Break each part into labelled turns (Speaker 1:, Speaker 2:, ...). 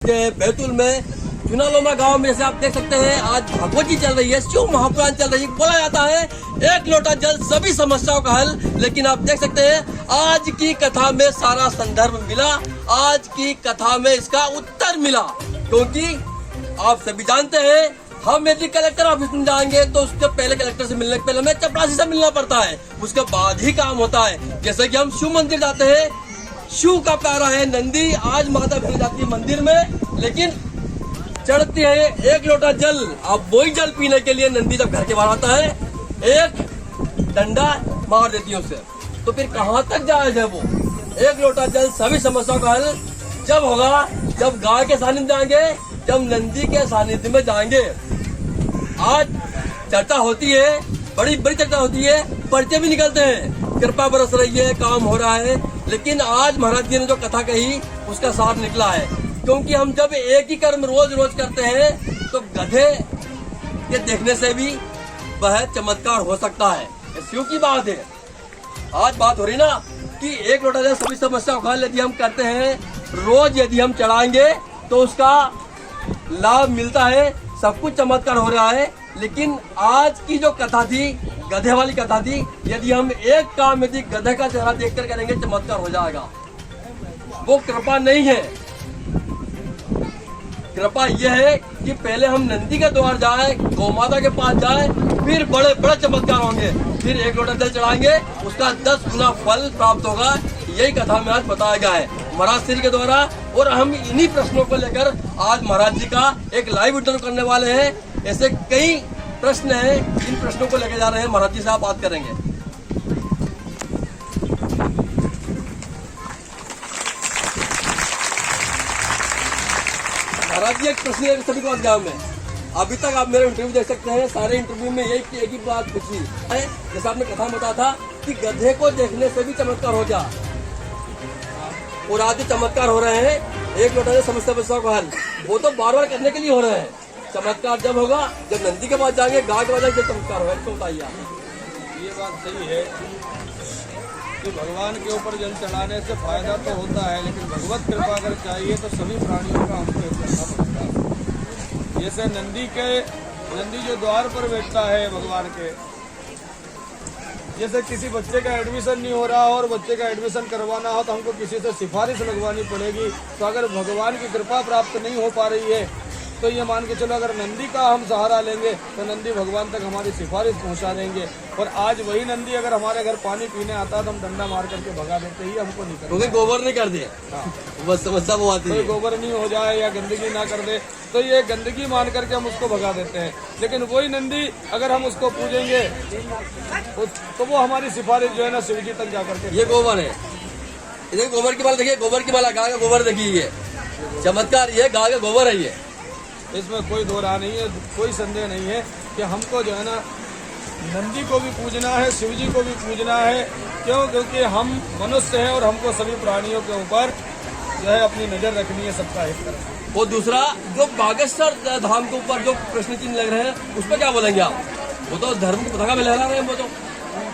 Speaker 1: बैतूल में चुनालोमा गांव में जैसे आप देख सकते हैं आज भगवती चल रही है, शिव महापुराण चल रही है। बोला जाता है एक लोटा जल सभी समस्याओं का हल, लेकिन आप देख सकते हैं आज की कथा में सारा संदर्भ मिला, आज की कथा में इसका उत्तर मिला। क्योंकि आप सभी जानते हैं हम यदि कलेक्टर ऑफिस में जाएंगे तो उसके पहले कलेक्टर से मिलने के पहले हमें चपरासी से मिलना पड़ता है, उसके बाद ही काम होता है। जैसे कि हम शिव मंदिर जाते हैं, शिव का प्यारा है नंदी, आज माता फिर जाती है मंदिर में, लेकिन चढ़ती है एक लोटा जल। अब वही जल पीने के लिए नंदी जब घर के बाहर आता है एक डंडा मार देती है उसे, तो फिर कहाँ तक जायज है वो? एक लोटा जल सभी समस्याओं का हल जब होगा जब गाय के सानिध्य जाएंगे, जब नंदी के सानिध्य में जाएंगे। आज चर्चा होती है, बड़ी बड़ी चर्चा होती है, पर्चे भी निकलते हैं, कृपा बरस रही है, काम हो रहा है, लेकिन आज महाराज जी ने जो कथा कही उसका सार निकला है। क्योंकि हम जब एक ही कर्म रोज रोज करते हैं तो गधे के देखने से भी वह चमत्कार हो सकता है। शिव की बात है, आज बात हो रही ना कि एक लोटा जल सभी समस्याओं का हल यदि हम करते हैं, रोज यदि हम चढ़ाएंगे तो उसका लाभ मिलता है, सब कुछ चमत्कार हो रहा है। लेकिन आज की जो कथा थी, गधे वाली कथा थी, यदि हम एक काम यदि गधे का चेहरा देखकर करेंगे चमत्कार हो जाएगा। वो कृपा नहीं है, कृपा यह है कि पहले हम नंदी के द्वार जाए, गौ माता के पास जाए, फिर बड़े बड़े चमत्कार होंगे, फिर एक लोटा जल चढ़ाएंगे उसका 10 गुना फल प्राप्त होगा। यही कथा में आज बताया गया है महाराज श्री के द्वारा। और हम इन्हीं प्रश्नों को लेकर आज महाराज जी का एक लाइव इंटरव्यू करने वाले हैं। ऐसे कई प्रश्न हैं, इन प्रश्नों को लेकर जा रहे हैं, महाराज जी से आप बात करेंगे। महाराज जी एक प्रश्न है सभी को गाँव में, अभी तक आप मेरे इंटरव्यू देख सकते हैं, सारे इंटरव्यू में एक ही बात पूछी है, जैसे आपने कथा बताया था कि गधे को देखने से भी चमत्कार हो जा, और आज चमत्कार हो रहे हैं एक लोटा से समस्या का हल, वो तो बार बार करने के लिए हो रहे हैं। चमत्कार जब होगा जब नंदी के पास जाएंगे, गाय के पास जाएंगे, चमत्कार होगा। इसको बताइए आप।
Speaker 2: ये बात सही है कि भगवान के ऊपर जल चढ़ाने से फायदा तो होता है, लेकिन भगवत कृपा अगर चाहिए तो सभी प्राणियों का हमको एक करना पड़ता है। जैसे नंदी जो द्वार पर बैठता है भगवान के, जैसे किसी बच्चे का एडमिशन नहीं हो रहा और बच्चे का एडमिशन करवाना हो तो हमको किसी से सिफारिश लगवानी पड़ेगी। तो अगर भगवान की कृपा प्राप्त नहीं हो पा रही है तो ये मान के चलो अगर नंदी का हम सहारा लेंगे तो नंदी भगवान तक हमारी सिफारिश पहुंचा देंगे। और आज वही नंदी अगर हमारे घर पानी पीने आता तो हम डंडा मार करके भगा देते ही, हमको नहीं करते,
Speaker 1: गोबर नहीं कर दिए।
Speaker 2: हाँ,
Speaker 1: बस समस्या वो आती है,
Speaker 2: गोबर नहीं हो जाए या गंदगी ना कर दे तो ये गंदगी मान करके हम उसको भगा देते हैं। लेकिन वही नंदी अगर हम उसको पूजेंगे तो वो हमारी सिफारिश जो है ना शिव जी तक जा करके।
Speaker 1: ये गोबर है, इधर गोबर की माला देखिए, गोबर की माला, गाय का गोबर देखिए, ये चमत्कार, ये गाय का गोबर है। ये
Speaker 2: इसमें कोई दो राह नहीं है, कोई संदेह नहीं है कि हमको जो है ना नंदी को भी पूजना है, शिव जी को भी पूजना है। क्यों? क्योंकि हम मनुष्य हैं और हमको सभी प्राणियों के ऊपर जो है अपनी नजर रखनी है, सबका हित करना।
Speaker 1: और दूसरा जो बागेश्वर धाम के ऊपर जो प्रश्न चिन्ह लग रहे हैं उस पर क्या बोलेंगे आप? वो तो धर्म की पताका में लहरा रहे हैं वो तो।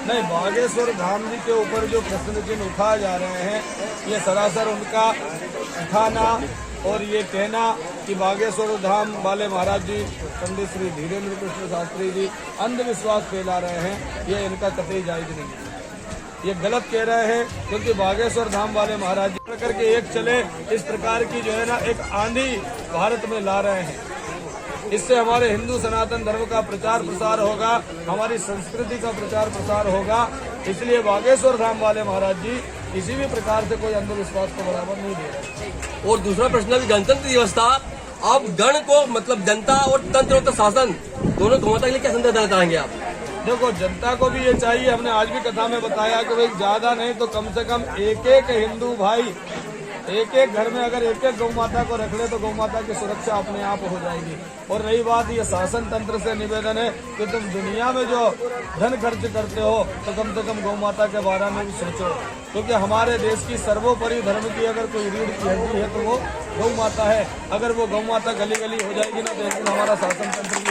Speaker 2: नहीं, बागेश्वर धाम जी के ऊपर जो प्रश्न चिन्ह उठाए जा रहे हैं ये सरासर उनका उठाना और ये कहना कि बागेश्वर धाम वाले महाराज जी पंडित श्री धीरेन्द्र कृष्ण शास्त्री जी अंधविश्वास फैला रहे हैं, ये इनका कतई जायज नहीं है, ये गलत कह रहे हैं। क्योंकि बागेश्वर धाम वाले महाराज जी करके एक चले इस प्रकार की जो है ना एक आंधी भारत में ला रहे हैं। इससे हमारे हिंदू सनातन धर्म का प्रचार प्रसार होगा, हमारी संस्कृति का प्रचार प्रसार होगा। इसलिए बागेश्वर धाम वाले महाराज जी किसी भी प्रकार से कोई अंधविश्वास को बराबर नहीं दे रहे।
Speaker 1: और दूसरा प्रश्न अभी गणतंत्र दिवस था, आप गण को मतलब जनता और तंत्र और शासन दोनों घुमाता के लिए क्या संदेश देना चाहेंगे आप?
Speaker 2: देखो, जनता को भी ये चाहिए, हमने आज भी कथा में बताया कि भाई ज्यादा नहीं तो कम से कम एक एक हिंदू भाई एक एक घर में अगर एक एक गौ माता को रख ले तो गौ माता की सुरक्षा अपने आप हो जाएगी। और रही बात ये शासन तंत्र से निवेदन है कि तुम दुनिया में जो धन खर्च करते हो तो कम से कम गौ माता के बारे में भी सोचो, क्योंकि हमारे देश की सर्वोपरि धर्म की अगर कोई रीढ़ की हड्डी है तो वो गौ माता है। अगर वो गौ माता गली गली हो जाएगी ना तो एक दिन हमारा शासन तंत्र भी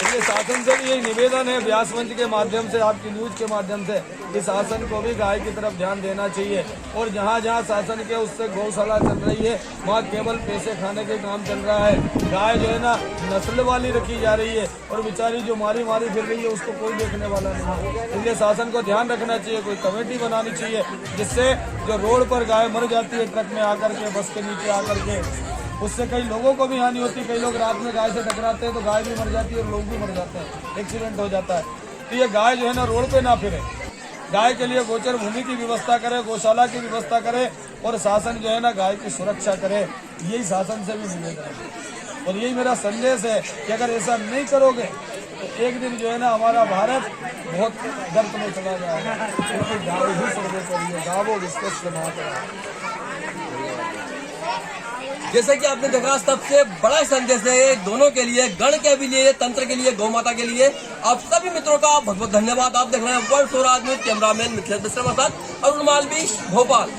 Speaker 2: इसलिए शासन से भी यही निवेदन है, व्यास मंच के माध्यम से, आपकी न्यूज के माध्यम से, कि शासन को भी गाय की तरफ ध्यान देना चाहिए। और जहाँ जहाँ शासन के उससे गौशाला चल रही है वहाँ केवल पैसे खाने के काम चल रहा है। गाय जो है ना नस्ल वाली रखी जा रही है और बेचारी जो मारी मारी फिर रही है उसको कोई देखने वाला नहीं है। इसलिए शासन को ध्यान रखना चाहिए, कोई कमेटी बनानी चाहिए जिससे जो रोड पर गाय मर जाती है ट्रक में आकर के, बस के नीचे आकर के, उससे कई लोगों को भी हानि होती है। कई लोग रात में गाय से टकराते हैं तो गाय भी मर जाती है और लोग भी मर जाते हैं, एक्सीडेंट हो जाता है। तो ये गाय जो है ना रोड पे ना फिरे, गाय के लिए गोचर भूमि की व्यवस्था करे, गौशाला की व्यवस्था करे और शासन जो है ना गाय की सुरक्षा करे। यही शासन से भी निवेदन है और यही मेरा संदेश है कि अगर ऐसा नहीं करोगे तो एक दिन जो है ना हमारा भारत बहुत गर्त में चला जाएगा, क्योंकि गाय ही सर्वोपरि है, गावो विश्वस्य मातरः।
Speaker 1: जैसे कि आपने देखा, सबसे बड़ा संदेश है ये दोनों के लिए, गण के भी लिए, तंत्र के लिए, गौ माता के लिए। आप सभी मित्रों का बहुत बहुत धन्यवाद। आप देख रहे हैं world Swaraj news, cameraman Mithilesh Mishra के साथ अरुण मालवी, भोपाल।